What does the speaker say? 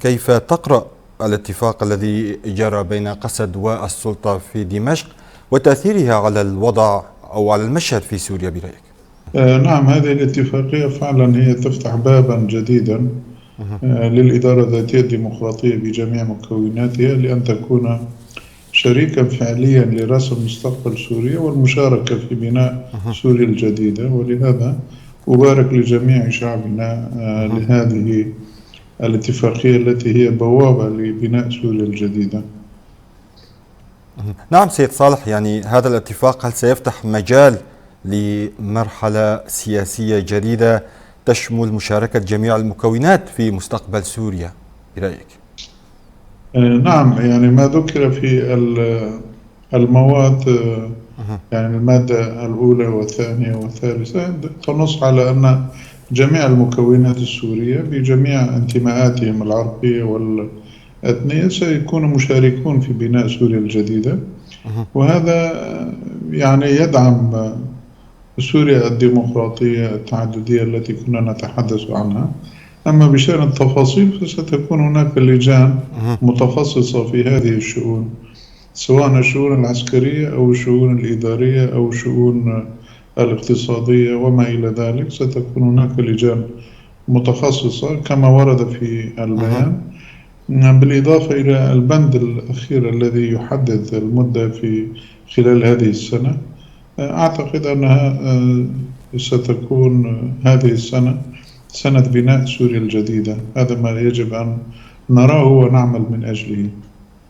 كيف تقرأ الاتفاق الذي جرى بين قسد والسلطة في دمشق وتأثيرها على الوضع أو على المشهد في سوريا برأيك؟ نعم، هذه الاتفاقية فعلا هي تفتح بابا جديدا للإدارة الذاتية الديمقراطية بجميع مكوناتها، لأن تكون شريكا فعليا لرسم مستقبل سوريا والمشاركة في بناء سوريا الجديدة. ولهذا أبارك لجميع شعبنا لهذه الاتفاقية التي هي بوابة لبناء سوريا الجديدة. نعم سيد صالح، يعني هذا الاتفاق هل سيفتح مجال لمرحلة سياسية جديدة تشمل مشاركة جميع المكونات في مستقبل سوريا برأيك؟ نعم، يعني ما ذكر في المواد، يعني المادة الأولى والثانية والثالثة تنص على أن جميع المكونات السورية بجميع انتماءاتهم العرقية والأثنية سيكونوا مشاركون في بناء سوريا الجديدة، وهذا يعني يدعم سوريا الديمقراطية التعددية التي كنا نتحدث عنها. أما بشأن التفاصيل فستكون هناك لجان متخصصة في هذه الشؤون، سواء الشؤون العسكرية أو الشؤون الإدارية أو الشؤون الاقتصادية وما إلى ذلك. ستكون هناك لجان متخصصة كما ورد في البيان، بالإضافة إلى البند الأخير الذي يحدد المدة في خلال هذه السنة. أعتقد أنها ستكون هذه السنة سنة بناء سوريا الجديدة. هذا ما يجب أن نراه ونعمل من أجله.